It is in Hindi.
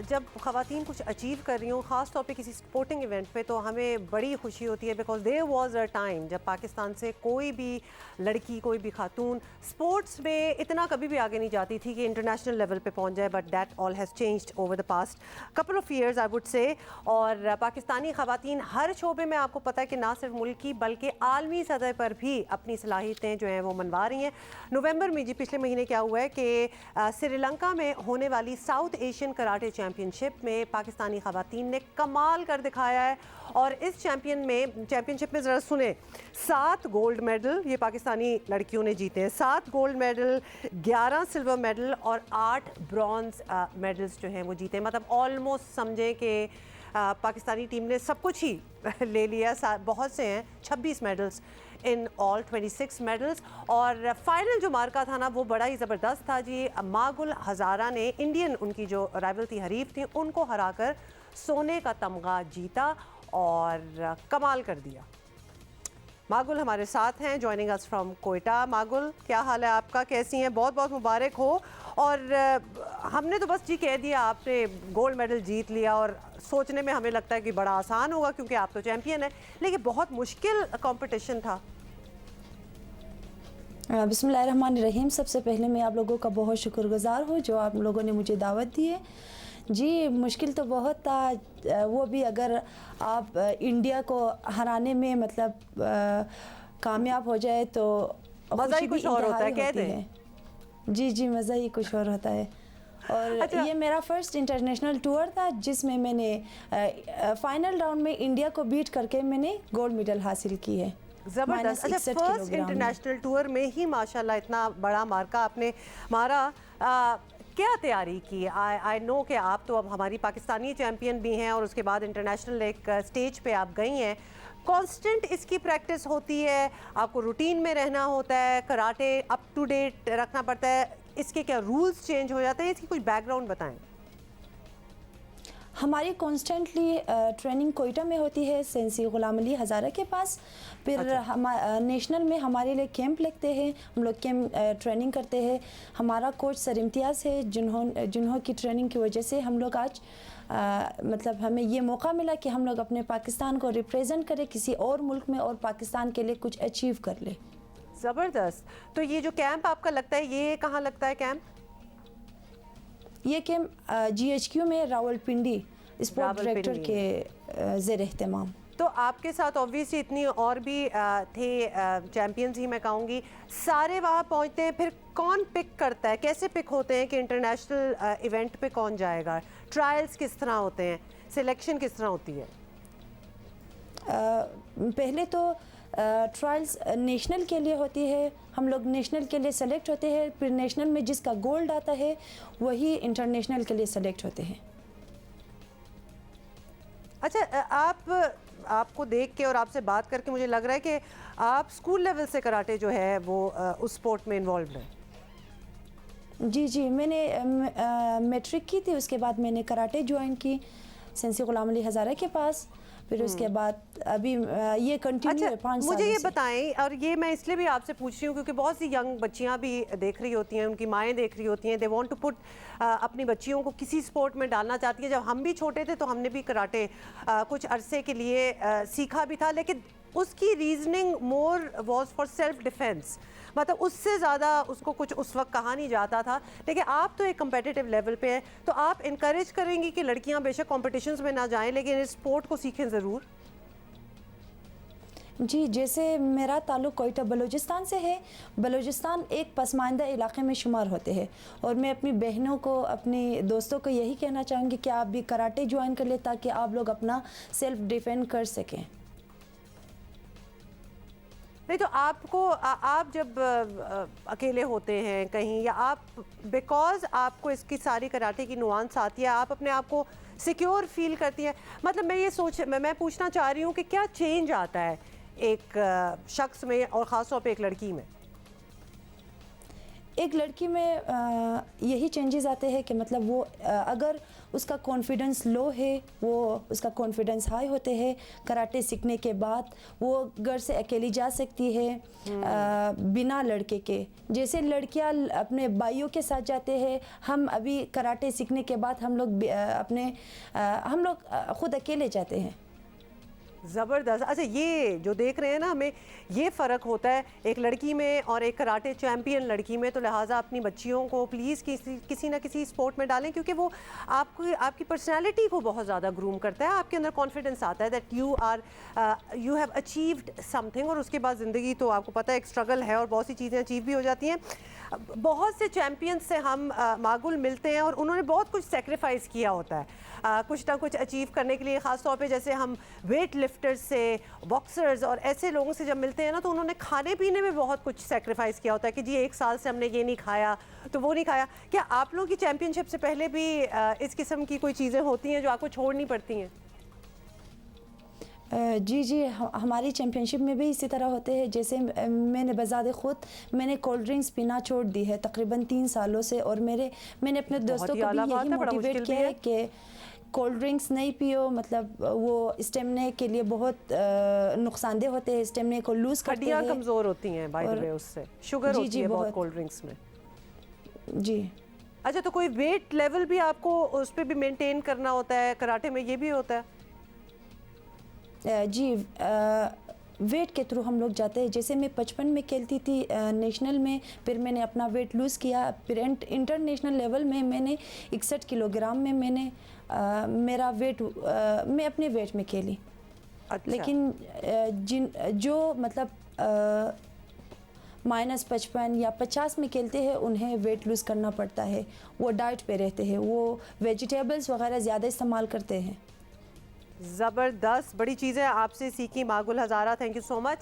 जब ख़वातीन कुछ अचीव कर रही हों, ख़ास तौर पे किसी स्पोर्टिंग इवेंट पे, तो हमें बड़ी खुशी होती है because there was a time जब पाकिस्तान से कोई भी लड़की, कोई भी खातून स्पोर्ट्स में इतना कभी भी आगे नहीं जाती थी कि इंटरनेशनल लेवल पे पहुंच जाए। But that all has changed over the past couple of years I would say. और पाकिस्तानी ख़वातीन हर शोबे में आपको पता है कि ना सिर्फ मुल्क की बल्कि आलमी सतह पर भी अपनी सलाहियतें जो हैं वो मनवा रही हैं। नवंबर में जी पिछले महीने क्या हुआ है कि श्रीलंका में होने वाली साउथ एशियन कराटे चैम्पियनशिप में पाकिस्तानी ख़वातीन ने कमाल कर दिखाया है। और इस चैम्पियनशिप में ज़रा सुने, 7 गोल्ड मेडल ये पाकिस्तानी लड़कियों ने जीते हैं। 7 गोल्ड मेडल, 11 सिल्वर मेडल और 8 ब्रॉन्ज मेडल्स जो हैं वो जीते हैं। मतलब ऑलमोस्ट समझें कि पाकिस्तानी टीम ने सब कुछ ही ले लिया। बहुत से हैं 26 मेडल्स इन ऑल, 26 मेडल्स। और फाइनल जो मार्का था ना वो बड़ा ही ज़बरदस्त था जी। मागुल हज़ारा ने इंडियन, उनकी जो राइवल थी, हरीफ थी, उनको हराकर सोने का तमगा जीता और कमाल कर दिया। मागुल हमारे साथ हैं, जॉइनिंग अस फ्रॉम कोयटा। मागुल, क्या हाल है आपका, कैसी हैं? बहुत बहुत मुबारक हो। और हमने तो बस जी कह दिया आपने गोल्ड मेडल जीत लिया, और सोचने में हमें लगता है कि बड़ा आसान होगा क्योंकि आप तो चैंपियन हैं, लेकिन बहुत मुश्किल कंपटीशन था। बिस्मिल्लाहिर्रहमानिर्रहीम। सबसे पहले मैं आप लोगों का बहुत शुक्रगुजार हूँ जो आप लोगों ने मुझे दावत दी है। जी मुश्किल तो बहुत था, वो भी अगर आप इंडिया को हराने में मतलब कामयाब हो जाए तो मज़ा ही कुछ और होता है, कह दें। जी मज़ा ही कुछ और होता है। और अच्छा। ये मेरा फर्स्ट इंटरनेशनल टूर था जिसमें मैंने फाइनल राउंड में इंडिया को बीट करके मैंने गोल्ड मेडल हासिल की है। ज़बरदस्त। अच्छा, फर्स्ट इंटरनेशनल टूर में ही माशाल्लाह इतना बड़ा मार्का आपने मारा। क्या तैयारी की? आई नो कि आप तो अब हमारी पाकिस्तानी चैंपियन भी हैं और उसके बाद इंटरनेशनल एक स्टेज पे आप गई हैं। कांस्टेंट इसकी प्रैक्टिस होती है, आपको रूटीन में रहना होता है, कराटे अप टू डेट रखना पड़ता है, इसके क्या रूल्स चेंज हो जाते हैं? इसकी कुछ बैकग्राउंड बताएं। हमारी कॉन्स्टेंटली ट्रेनिंग कोयटा में होती है, सेंसी गुलाम अली हज़ारा के पास। फिर अच्छा। हम नेशनल में हमारे लिए कैंप लगते हैं, हम लोग कैंप ट्रेनिंग करते हैं। हमारा कोच सर इम्तियाज़ है जिन्हों की ट्रेनिंग की वजह से हम लोग आज मतलब हमें ये मौका मिला कि हम लोग अपने पाकिस्तान को रिप्रेजेंट करें किसी और मुल्क में और पाकिस्तान के लिए कुछ अचीव कर ले। ज़बरदस्त। तो ये जो कैंप आपका लगता है, ये कहाँ लगता है कैंप? ये कैंप GHQ में रावलपिंडी स्पोर्ट डायरेक्टर के ज़ेर एहतमाम। तो आपके साथ ऑब्वियसली इतनी और भी थे चैंपियंस ही मैं कहूँगी, सारे वहाँ पहुँचते हैं। फिर कौन पिक करता है, कैसे पिक होते हैं कि इंटरनेशनल इवेंट पे कौन जाएगा? ट्रायल्स किस तरह होते हैं, सिलेक्शन किस तरह होती है? पहले तो ट्रायल्स नेशनल के लिए होती है, हम लोग नेशनल के लिए सेलेक्ट होते हैं। फिर नेशनल में जिसका गोल्ड आता है वही इंटरनेशनल के लिए सेलेक्ट होते हैं। अच्छा, आपको देख के और आपसे बात करके मुझे लग रहा है कि आप स्कूल लेवल से कराटे जो है वो उस स्पोर्ट में इन्वॉल्व हैं। जी मैंने मैट्रिक की थी, उसके बाद मैंने कराटे ज्वाइन की सेंसी गुलाम अली हज़ारा के पास। फिर उसके बाद अभी ये कंटिन्यू है 5 साल। मुझे ये बताएं, और ये मैं इसलिए भी आपसे पूछ रही हूँ क्योंकि बहुत सी यंग बच्चियाँ भी देख रही होती हैं, उनकी माएँ देख रही होती हैं, दे वांट टू पुट अपनी बच्चियों को किसी स्पोर्ट में डालना चाहती हैं। जब हम भी छोटे थे तो हमने भी कराटे कुछ अरसे के लिए सीखा भी था, लेकिन उसकी reasoning more was for self defence, मतलब उससे ज़्यादा उसको कुछ उस वक्त कहा नहीं जाता था। लेकिन आप तो एक कम्पिटिटिव लेवल पे हैं, तो आप इनकरेज करेंगी कि लड़कियां बेशक कॉम्पिटिशन्स में ना जाएं लेकिन इस स्पोर्ट को सीखें ज़रूर? जी, जैसे मेरा ताल्लुक़ कोयटा बलूचिस्तान से है। बलूचिस्तान एक पसमानदा इलाके में शुमार होते हैं और मैं अपनी बहनों को, अपनी दोस्तों को यही कहना चाहूँगी कि आप भी कराटे ज्वाइन कर लें ताकि आप लोग अपना सेल्फ डिफेंड कर सकें। नहीं तो आपको आप जब अकेले होते हैं कहीं, या आप बिकॉज आपको इसकी सारी कराटे की नुआंस आती है, आप अपने आप को सिक्योर फील करती है? मतलब मैं पूछना चाह रही हूँ कि क्या चेंज आता है एक शख्स में और ख़ास तौर पे एक लड़की में? एक लड़की में यही चेंजेस आते हैं कि मतलब वो अगर उसका कॉन्फिडेंस लो है, वो उसका कॉन्फिडेंस हाई होते हैं। कराटे सीखने के बाद वो घर से अकेली जा सकती है बिना लड़के के। जैसे लड़कियां अपने भाइयों के साथ जाते हैं, हम अभी कराटे सीखने के बाद हम लोग खुद अकेले जाते हैं। ज़बरदस्त। अच्छा, ये जो देख रहे हैं ना, हमें ये फ़र्क होता है एक लड़की में और एक कराटे चैम्पियन लड़की में, तो लिहाजा अपनी बच्चियों को प्लीज़ किसी ना किसी स्पोर्ट में डालें, क्योंकि वो आपकी पर्सनैलिटी को बहुत ज़्यादा ग्रूम करता है। आपके अंदर कॉन्फिडेंस आता है that you have achieved something, और उसके बाद ज़िंदगी तो आपको पता है एक स्ट्रगल है और बहुत सी चीज़ें अचीव भी हो जाती हैं। बहुत से चैम्पियंस से हम मागुल मिलते हैं और उन्होंने बहुत कुछ सेक्रीफाइस किया होता है कुछ ना कुछ अचीव करने के लिए। ख़ास तौर पे जैसे हम वेट लिफ्टर्स से, बॉक्सर्स और ऐसे लोगों से जब मिलते हैं ना, तो उन्होंने खाने पीने में बहुत कुछ सेक्रीफाइस किया होता है कि जी 1 साल से हमने ये नहीं खाया तो वो नहीं खाया। क्या आप लोगों की चैम्पियनशिप से पहले भी इस किस्म की कोई चीज़ें होती हैं जो आपको छोड़नी पड़ती हैं? जी हमारी चैम्पियनशिप में भी इसी तरह होते हैं। जैसे मैंने बज़ाद ख़ुद मैंने कोल्ड ड्रिंक्स पीना छोड़ दी है तकरीबन 3 सालों से, और मैंने अपने दोस्तों को भी यही मोटिवेट किया है कि कोल्ड ड्रिंक्स नहीं पियो, मतलब वो स्टेमिना के लिए बहुत नुकसानदेह होते हैं, स्टेमिना को लूज़ करते हैं, हड्डियाँ कमज़ोर होती हैं बाय द वे, उससे शुगर होती है बहुत कोल्ड ड्रिंक्स में। जी। अच्छा, तो कोई वेट लेवल भी आपको उस पर भी मेंटेन करना होता है? कराटे में ये भी होता है? जी वेट के थ्रू हम लोग जाते हैं। जैसे मैं 55 में खेलती थी नेशनल में, फिर मैंने अपना वेट लूज़ किया, फिर इंटरनेशनल लेवल में मैंने 61 किलोग्राम में मैंने मेरा वेट मैं अपने वेट में खेली। अच्छा। लेकिन जो मतलब -55 या 50 में खेलते हैं, उन्हें वेट लूज़ करना पड़ता है। वो डाइट पे रहते हैं, वो वेजिटेबल्स वगैरह ज़्यादा इस्तेमाल करते हैं। ज़बरदस्त, बड़ी चीज़ें आपसे सीखी मागुल हज़ारा, थैंक यू सो मच।